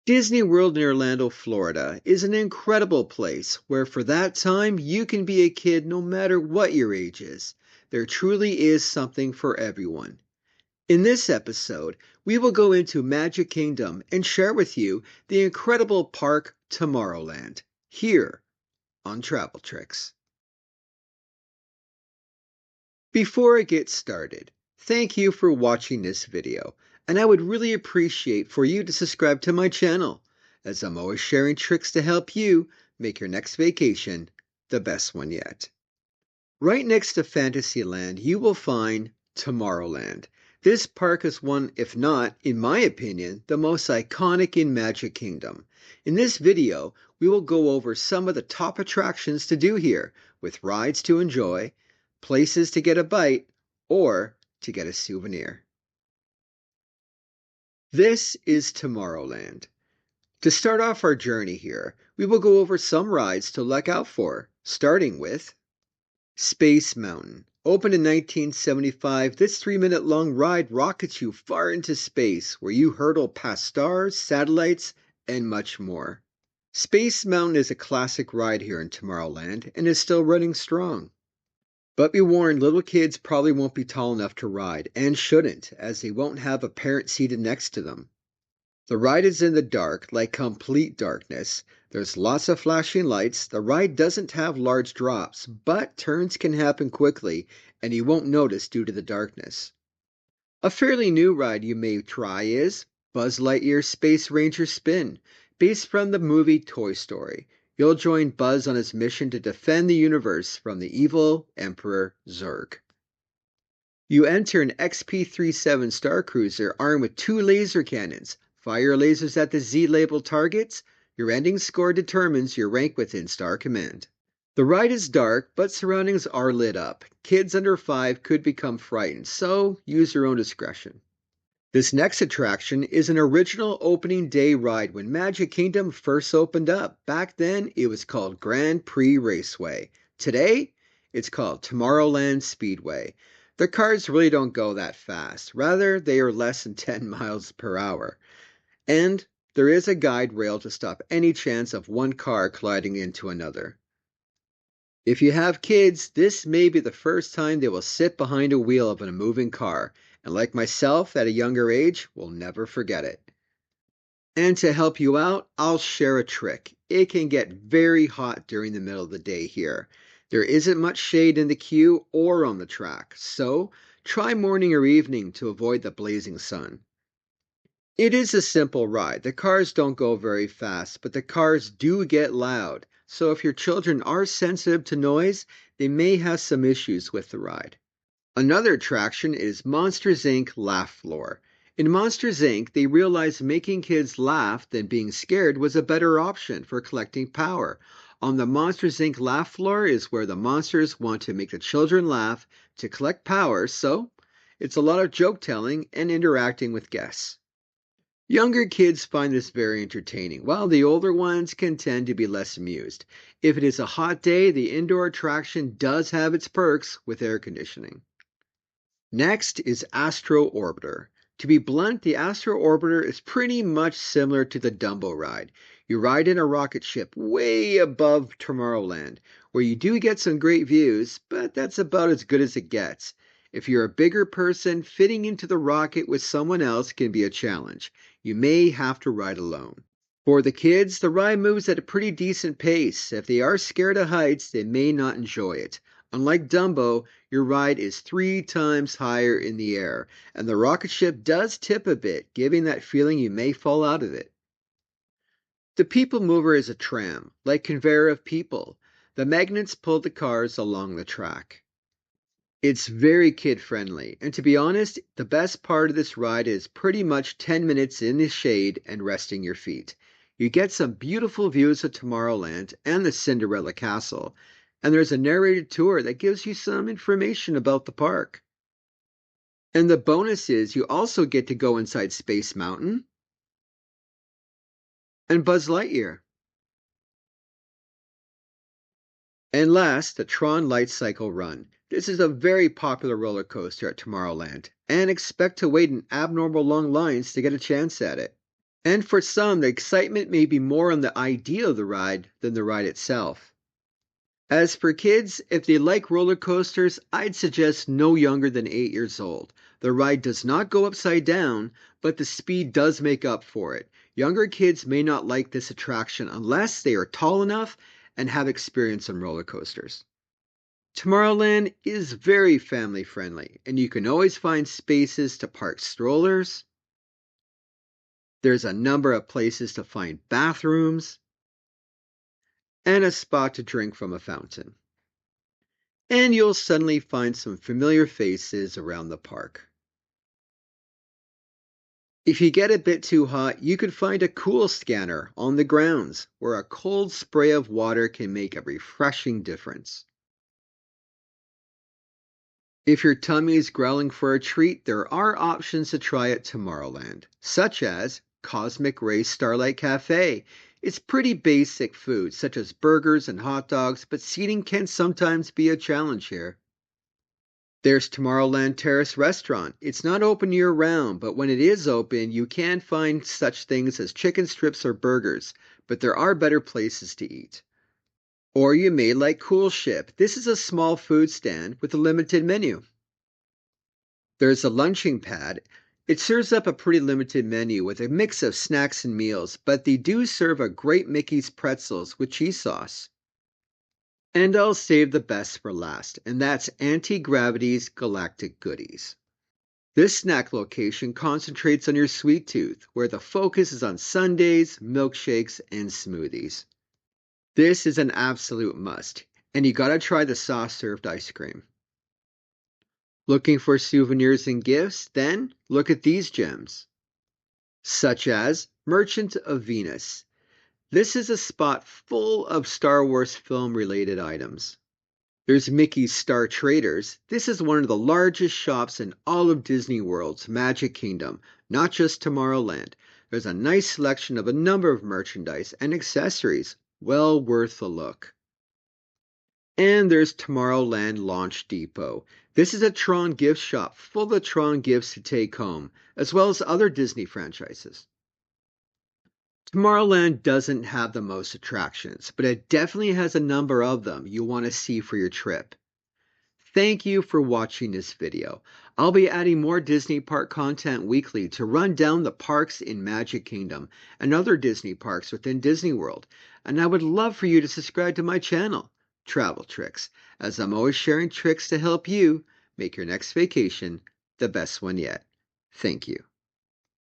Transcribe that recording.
Disney World in Orlando, Florida is an incredible place where for that time you can be a kid no matter what your age is. There truly is something for everyone. In this episode, we will go into Magic Kingdom and share with you the incredible park Tomorrowland here on Travel Tricks. Before I get started, thank you for watching this video, and I would really appreciate for you to subscribe to my channel, as I'm always sharing tricks to help you make your next vacation the best one yet. Right next to Fantasyland, you will find Tomorrowland. This park is one, if not, in my opinion, the most iconic in Magic Kingdom. In this video, we will go over some of the top attractions to do here, with rides to enjoy, places to get a bite, or to get a souvenir. This is Tomorrowland. To start off our journey here, we will go over some rides to look out for, starting with Space Mountain. Opened in 1975, this 3-minute long ride rockets you far into space where you hurtle past stars, satellites, and much more. Space Mountain is a classic ride here in Tomorrowland and is still running strong. But be warned, little kids probably won't be tall enough to ride, and shouldn't, as they won't have a parent seated next to them. The ride is in the dark, like complete darkness. There's lots of flashing lights. The ride doesn't have large drops, but turns can happen quickly, and you won't notice due to the darkness. A fairly new ride you may try is Buzz Lightyear's Space Ranger Spin, based from the movie Toy Story. You'll join Buzz on his mission to defend the universe from the evil Emperor Zurg. You enter an XP-37 Star Cruiser armed with 2 laser cannons. Fire lasers at the Z-labeled targets. Your ending score determines your rank within Star Command. The ride is dark, but surroundings are lit up. Kids under 5 could become frightened, so use your own discretion. This next attraction is an original opening day ride when Magic Kingdom first opened up. Back then, it was called Grand Prix Raceway. Today, it's called Tomorrowland Speedway. The cars really don't go that fast. Rather, they are less than 10 miles per hour. And there is a guide rail to stop any chance of one car colliding into another. If you have kids, this may be the first time they will sit behind a wheel of a moving car, and like myself at a younger age, will never forget it. And to help you out, I'll share a trick. It can get very hot during the middle of the day here. There isn't much shade in the queue or on the track, so try morning or evening to avoid the blazing sun. It is a simple ride. The cars don't go very fast, but the cars do get loud. So if your children are sensitive to noise, they may have some issues with the ride. Another attraction is Monsters Inc. Laugh Floor. In Monsters Inc., they realized making kids laugh than being scared was a better option for collecting power. On the Monsters Inc. Laugh Floor is where the monsters want to make the children laugh to collect power, so it's a lot of joke telling and interacting with guests. Younger kids find this very entertaining, while the older ones can tend to be less amused. If it is a hot day, the indoor attraction does have its perks with air conditioning. Next is Astro Orbiter. To be blunt, the Astro Orbiter is pretty much similar to the Dumbo ride. You ride in a rocket ship way above Tomorrowland, where you do get some great views, but that's about as good as it gets. If you're a bigger person, fitting into the rocket with someone else can be a challenge. You may have to ride alone. For the kids, the ride moves at a pretty decent pace. If they are scared of heights, they may not enjoy it. Unlike Dumbo, your ride is 3 times higher in the air, and the rocket ship does tip a bit, giving that feeling you may fall out of it. The People Mover is a tram, like conveyor of people. The magnets pull the cars along the track. It's very kid-friendly, and to be honest, the best part of this ride is pretty much 10 minutes in the shade and resting your feet. You get some beautiful views of Tomorrowland and the Cinderella Castle, and there's a narrated tour that gives you some information about the park. And the bonus is you also get to go inside Space Mountain and Buzz Lightyear. And last, the Tron Light Cycle Run. This is a very popular roller coaster at Tomorrowland, and expect to wait in abnormal long lines to get a chance at it. And for some, the excitement may be more on the idea of the ride than the ride itself. As for kids, if they like roller coasters, I'd suggest no younger than 8 years old. The ride does not go upside down, but the speed does make up for it. Younger kids may not like this attraction unless they are tall enough and have experience on roller coasters. Tomorrowland is very family friendly, and you can always find spaces to park strollers. There's a number of places to find bathrooms and a spot to drink from a fountain. And you'll suddenly find some familiar faces around the park. If you get a bit too hot, you could find a cool scanner on the grounds where a cold spray of water can make a refreshing difference. If your tummy is growling for a treat, there are options to try at Tomorrowland, such as Cosmic Ray Starlight Cafe. It's pretty basic food, such as burgers and hot dogs, but seating can sometimes be a challenge here. There's Tomorrowland Terrace Restaurant. It's not open year round, but when it is open, you can find such things as chicken strips or burgers, but there are better places to eat. Or you may like Cool Ship. This is a small food stand with a limited menu. There's a lunching pad. It serves up a pretty limited menu with a mix of snacks and meals, but they do serve a great Mickey's pretzels with cheese sauce. And I'll save the best for last, and that's Anti-Gravity's Galactic Goodies. This snack location concentrates on your sweet tooth, where the focus is on sundaes, milkshakes, and smoothies. This is an absolute must, and you gotta try the soft-served ice cream. Looking for souvenirs and gifts? Then look at these gems, such as Merchant of Venus. This is a spot full of Star Wars film related items. There's Mickey's Star Traders. This is one of the largest shops in all of Disney World's Magic Kingdom, not just Tomorrowland. There's a nice selection of a number of merchandise and accessories, well worth a look. And there's Tomorrowland Launch Depot. This is a Tron gift shop full of Tron gifts to take home, as well as other Disney franchises. Tomorrowland doesn't have the most attractions, but it definitely has a number of them you want to see for your trip. Thank you for watching this video. I'll be adding more Disney Park content weekly to run down the parks in Magic Kingdom and other Disney parks within Disney World. And I would love for you to subscribe to my channel, Travel Tricks, as I'm always sharing tricks to help you make your next vacation the best one yet. Thank you.